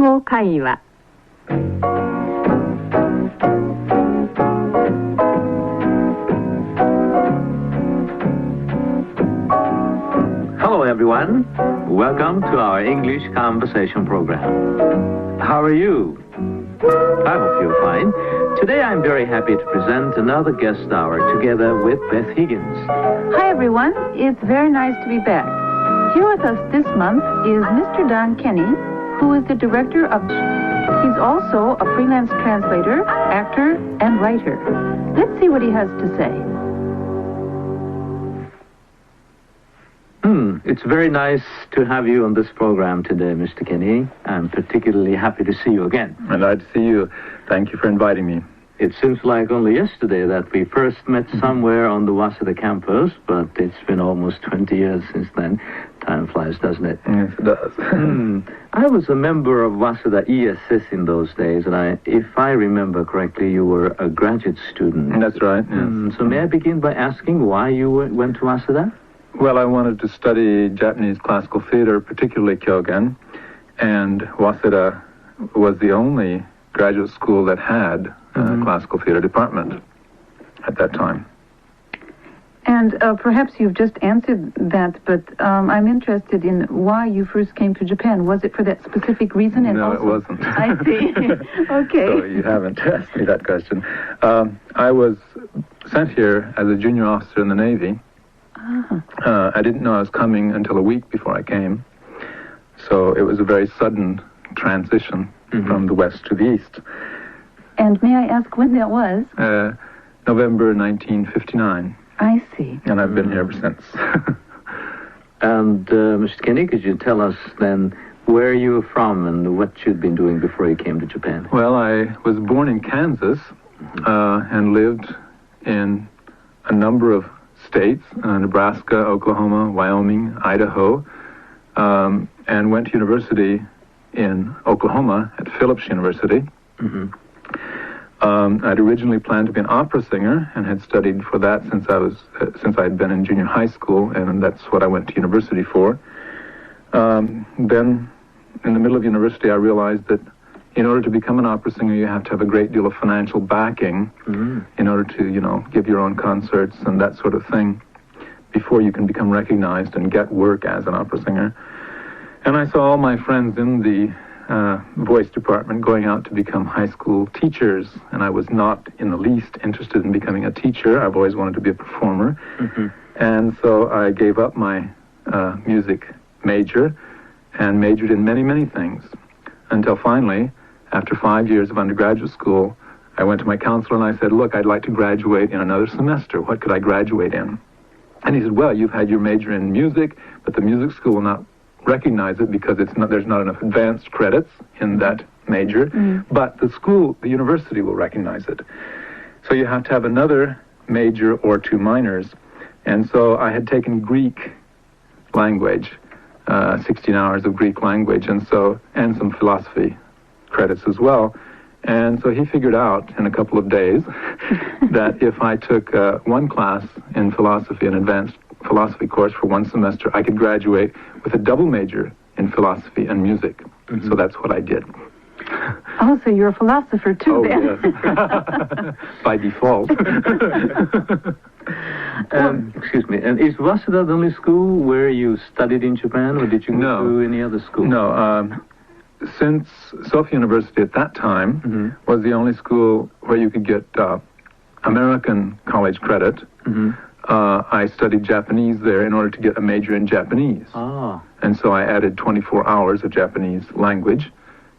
英語会話。 Hello everyone, welcome to our English conversation program. How are you? I hope you're fine. Today I'm very happy to present another guest hour together with Beth Higgins. Hi everyone, it's very nice to be back. Here with us this month is Mr. Don Kenny, who is the director of... He's also a freelance translator, actor, and writer. Let's see what he has to say. It's very nice to have you on this program today, Mr. Kenny. I'm particularly happy to see you again. And I'd see you. Thank you for inviting me. It seems like only yesterday that we first met somewhere on the Waseda campus, but it's been almost 20 years since then. Time flies, doesn't it? Yes, it does. I was a member of Waseda ESS in those days, and if I remember correctly, you were a graduate student. That's right, yes. So may I begin by asking why you went to Waseda? Well, I wanted to study Japanese classical theater, particularly Kyogen, and Waseda was the only graduate school that had a classical theater department at that time. And perhaps you've just answered that, but I'm interested in why you first came to Japan. Was it for that specific reason? And No, also... it wasn't. I see. Okay. So you haven't asked me that question. I was sent here as a junior officer in the Navy. I didn't know I was coming until a week before I came. So it was a very sudden transition from the west to the east. And may I ask when that was? November 1959. I see. And I've been here ever since. And Mr. Kenny, could you tell us then where you were from and what you'd been doing before you came to Japan? Well, I was born in Kansas and lived in a number of states, Nebraska, Oklahoma, Wyoming, Idaho, and went to university in Oklahoma at Phillips University. I'd originally planned to be an opera singer and had studied for that since I had been in junior high school, and that's what I went to university for. Then, in the middle of university, I realized that in order to become an opera singer, you have to have a great deal of financial backing in order to, give your own concerts and that sort of thing before you can become recognized and get work as an opera singer. And I saw all my friends in the voice department going out to become high school teachers, and I was not in the least interested in becoming a teacher. I've always wanted to be a performer. And so I gave up my music major and majored in many, many things until finally, after 5 years of undergraduate school, I went to my counselor and I said, look, I'd like to graduate in another semester. What could I graduate in? And he said, well, you've had your major in music, but the music school will not recognize it because there's not enough advanced credits in that major. But the university will recognize it. So you have to have another major or two minors. And so I had taken Greek language, 16 hours of Greek language, and some philosophy credits as well. And so he figured out in a couple of days that if I took one class in philosophy, an advanced philosophy course for one semester, I could graduate with a double major in philosophy and music. So that's what I did. Oh, so you're a philosopher too, then. Yes. By default. Excuse me, and is Waseda the only school where you studied in Japan, or did you go to any other school? No, since Sophia University at that time was the only school where you could get American college credit, I studied Japanese there in order to get a major in Japanese. And so I added 24 hours of Japanese language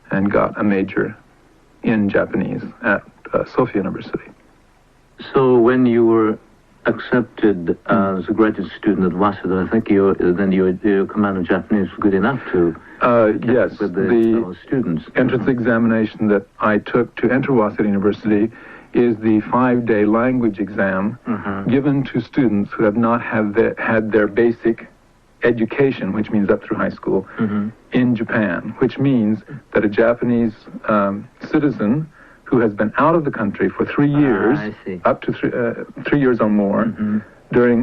and got a major in Japanese at Sophia University. So when you were accepted as a graduate student at Waseda, I think your command of Japanese was good enough to yes, with the students. Entrance examination that I took to enter Waseda University is the 5-day language exam given to students who have not had their basic education, which means up through high school, in Japan, which means that a Japanese citizen who has been out of the country for 3 years, up to 3 years or more,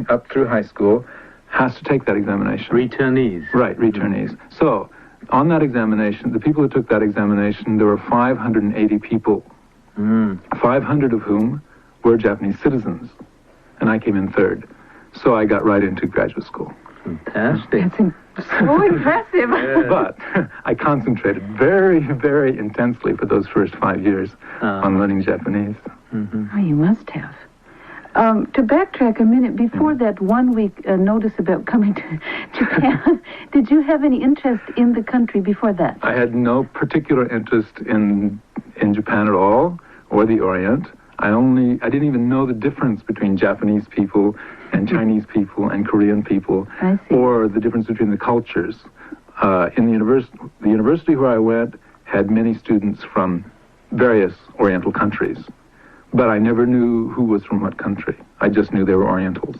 up through high school, has to take that examination. Returnees. Right, returnees. So on that examination, the people who took that examination, there were 580 people, 500 of whom were Japanese citizens, and I came in third. So I got right into graduate school. Fantastic. That's so impressive. But I concentrated very, very intensely for those first 5 years on learning Japanese. Oh, you must have. To backtrack a minute, before that 1 week notice about coming to Japan, did you have any interest in the country before that? I had no particular interest in Japan at all, or the Orient. I didn't even know the difference between Japanese people and Chinese people and Korean people, or the difference between the cultures. In the university where I went had many students from various Oriental countries, but I never knew who was from what country. I just knew they were Orientals.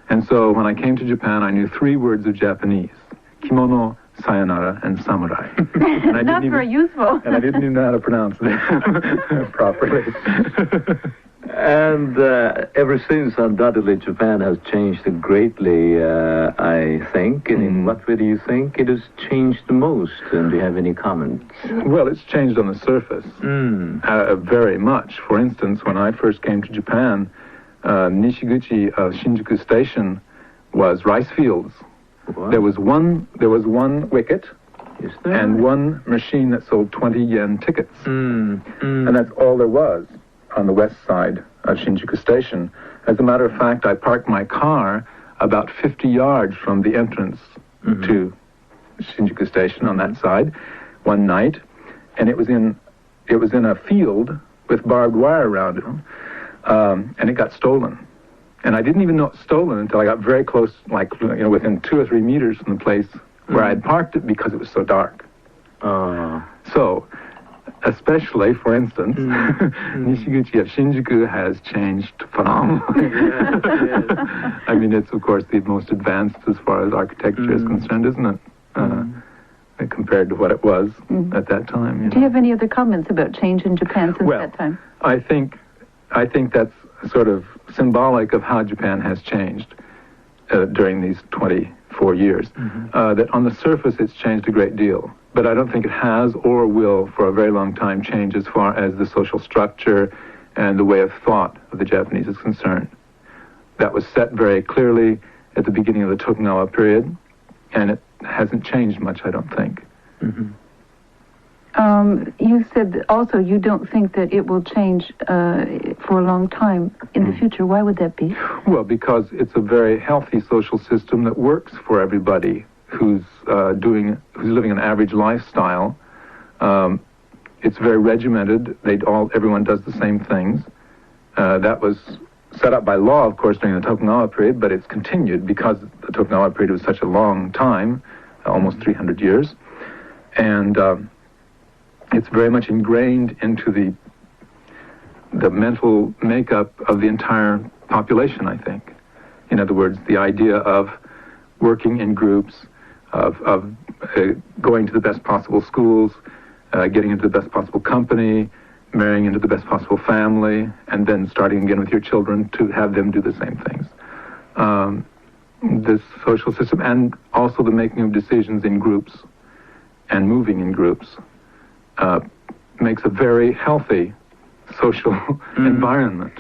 And so when I came to Japan, I knew 3 words of Japanese: kimono, sayonara, and samurai. And Not very useful. And I didn't even know how to pronounce it properly. And ever since, undoubtedly, Japan has changed greatly, I think. And in what way do you think it has changed the most? And do you have any comments? Well, it's changed on the surface very much. For instance, when I first came to Japan, Nishiguchi of Shinjuku Station was rice fields. Wow. There was one wicket and one machine that sold 20 yen tickets. And that's all there was on the west side of Shinjuku Station. As a matter of fact, I parked my car about 50 yards from the entrance to Shinjuku Station on that side one night, and it was in a field with barbed wire around it, and it got stolen. And I didn't even know it was stolen until I got very close, within 2 or 3 meters from the place where I had parked it, because it was so dark. So, especially, for instance, Nishiguchi of Shinjuku has changed phenomenally. Yes. I mean, it's, of course, the most advanced as far as architecture is concerned, isn't it? Compared to what it was at that time. Do you have any other comments about change in Japan since that time? I think that's sort of symbolic of how Japan has changed during these 24 years. That on the surface it's changed a great deal, but I don't think it has or will for a very long time change as far as the social structure and the way of thought of the Japanese is concerned. That was set very clearly at the beginning of the Tokugawa period, and it hasn't changed much, I don't think. You said also you don't think that it will change for a long time in the future. Why would that be? Well, because it's a very healthy social system that works for everybody who's living an average lifestyle. It's very regimented. Everyone does the same things. That was set up by law, of course, during the Tokugawa period, but it's continued because the Tokugawa period was such a long time, almost 300 years. And it's very much ingrained into the mental makeup of the entire population, I think. In other words, the idea of working in groups, of going to the best possible schools, getting into the best possible company, marrying into the best possible family, and then starting again with your children to have them do the same things. This social system, and also the making of decisions in groups and moving in groups, makes a very healthy social environment.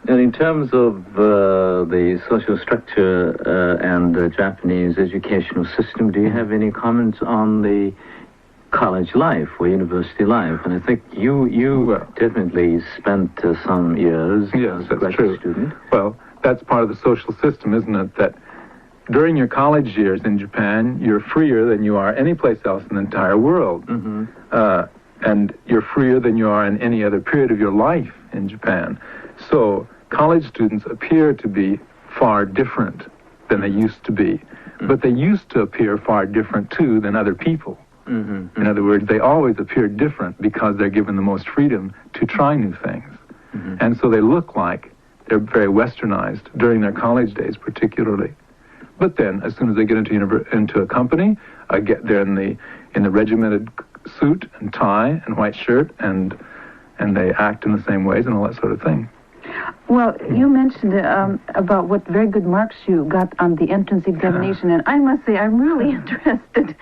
And in terms of the social structure and the Japanese educational system, do you have any comments on the college life or university life? And I think you definitely spent some years as a graduate student. Well, that's part of the social system, isn't it? That during your college years in Japan, you're freer than you are any place else in the entire world. And you're freer than you are in any other period of your life in Japan. So college students appear to be far different than they used to be. But they used to appear far different, too, than other people. In other words, they always appear different because they're given the most freedom to try new things. And so they look like they're very westernized during their college days, particularly. But then, as soon as they get into a company, they're in the regimented suit and tie and white shirt, and they act in the same ways and all that sort of thing. Well, you mentioned about what very good marks you got on the entrance examination, and I must say I'm really interested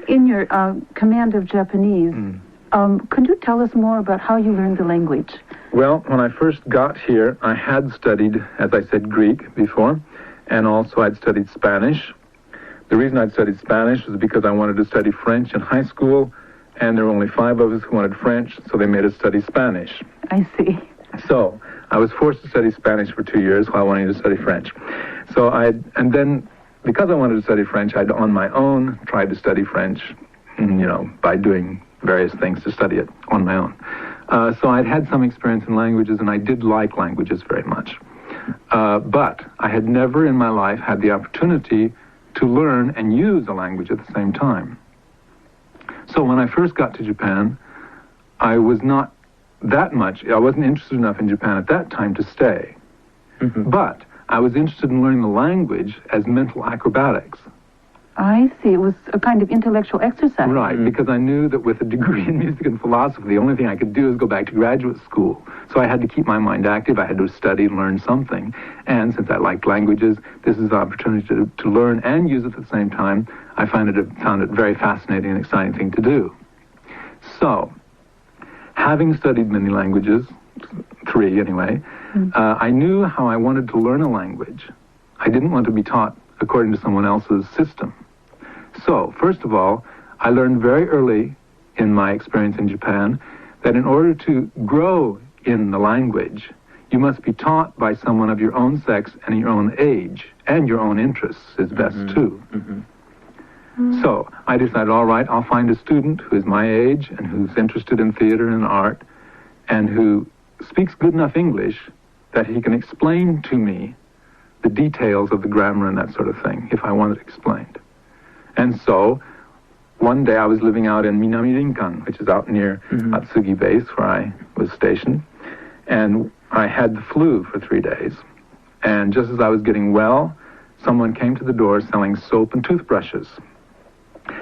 in your command of Japanese. Could you tell us more about how you learned the language? Well, when I first got here, I had studied, as I said, Greek before, and also I'd studied Spanish. The reason I'd studied Spanish was because I wanted to study French in high school, and there were only 5 of us who wanted French, so they made us study Spanish. I see. So I was forced to study Spanish for 2 years while wanting to study French. And then because I wanted to study French, I'd on my own tried to study French, by doing various things to study it on my own. So I'd had some experience in languages, and I did like languages very much. But I had never in my life had the opportunity to learn and use a language at the same time. So when I first got to Japan, I was not I wasn't interested enough in Japan at that time to stay. But I was interested in learning the language as mental acrobatics. I see. It was a kind of intellectual exercise. Right, because I knew that with a degree in music and philosophy, the only thing I could do is go back to graduate school. So I had to keep my mind active. I had to study and learn something. And since I liked languages, this is an opportunity to learn and use it at the same time. I found it very fascinating and exciting thing to do. So, having studied many languages, 3 anyway, I knew how I wanted to learn a language. I didn't want to be taught according to someone else's system. So, first of all, I learned very early in my experience in Japan that in order to grow in the language, you must be taught by someone of your own sex and your own age, and your own interests is best too. So I decided, all right, I'll find a student who is my age and who's interested in theater and art and who speaks good enough English that he can explain to me the details of the grammar and that sort of thing, if I want it explained. And so one day I was living out in Minami Rinkan, which is out near Atsugi Base, where I was stationed, and I had the flu for 3 days. And just as I was getting well, someone came to the door selling soap and toothbrushes.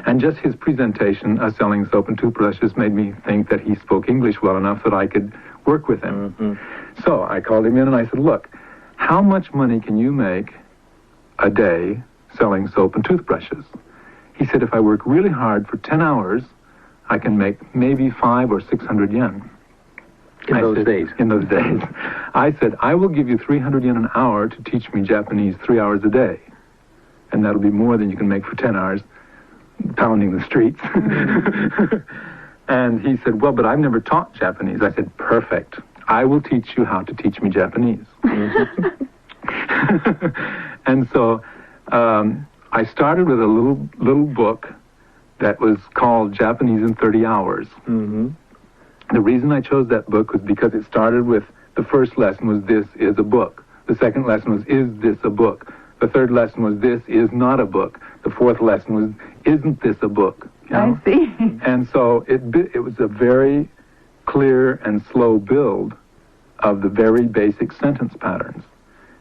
And just his presentation of selling soap and toothbrushes made me think that he spoke English well enough that I could work with him. So I called him in and I said, look, how much money can you make a day selling soap and toothbrushes? He said, if I work really hard for 10 hours, I can make maybe 500 or 600 yen. In those days? In those days. I said, I will give you 300 yen an hour to teach me Japanese 3 hours a day. And that'll be more than you can make for 10 hours pounding the streets. And he said, well, but I've never taught Japanese. I said, perfect. I will teach you how to teach me Japanese. And so I started with a little book that was called Japanese in 30 Hours. The reason I chose that book was because it started with the first lesson was this is a book. The second lesson was is this a book? The third lesson was this is not a book. The fourth lesson was isn't this a book? You know? I see. And so it was a very clear and slow build of the very basic sentence patterns.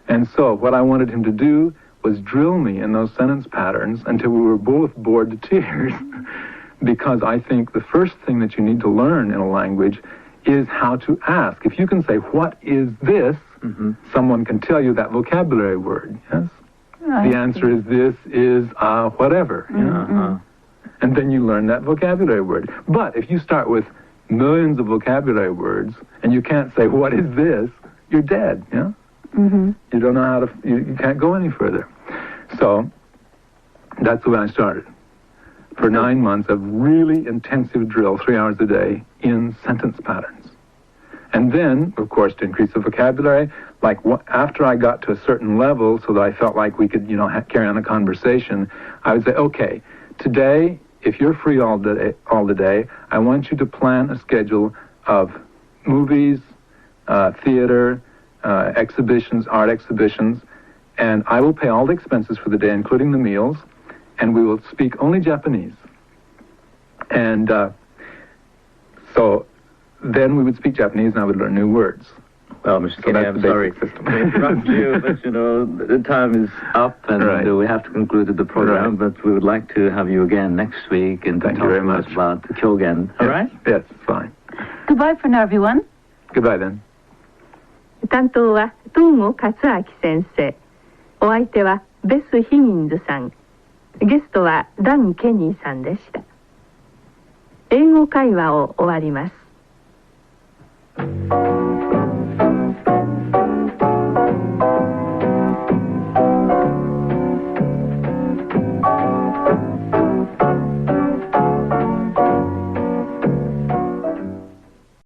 And so what I wanted him to do was drill me in those sentence patterns until we were both bored to tears. Because I think the first thing that you need to learn in a language is how to ask. If you can say, what is this? Someone can tell you that vocabulary word, yes? The answer is this is whatever. You know? And then you learn that vocabulary word. But if you start with millions of vocabulary words and you can't say, what is this? You're dead, yeah? You don't know how to, you can't go any further. So that's the way I started. For 9 months of really intensive drill, 3 hours a day, in sentence patterns. And then, of course, to increase the vocabulary, like after I got to a certain level so that I felt like we could, carry on a conversation, I would say, okay, today, if you're free all the day, I want you to plan a schedule of movies, theater, exhibitions, art exhibitions, and I will pay all the expenses for the day, including the meals, and we will speak only Japanese. And so then we would speak Japanese and I would learn new words. Well, Mr. Kenny, I'm sorry to interrupt you, but the time is up and we have to conclude the program, but we would like to have you again next week and Thank talk you very to much us about Kyogen. All right? Yes, fine. Goodbye for now, everyone. Goodbye then. 担当は東後勝明先生。お相手はベス・ヒギンズさん。ゲストはダン・ケニーさんでした。英語会話を終わります。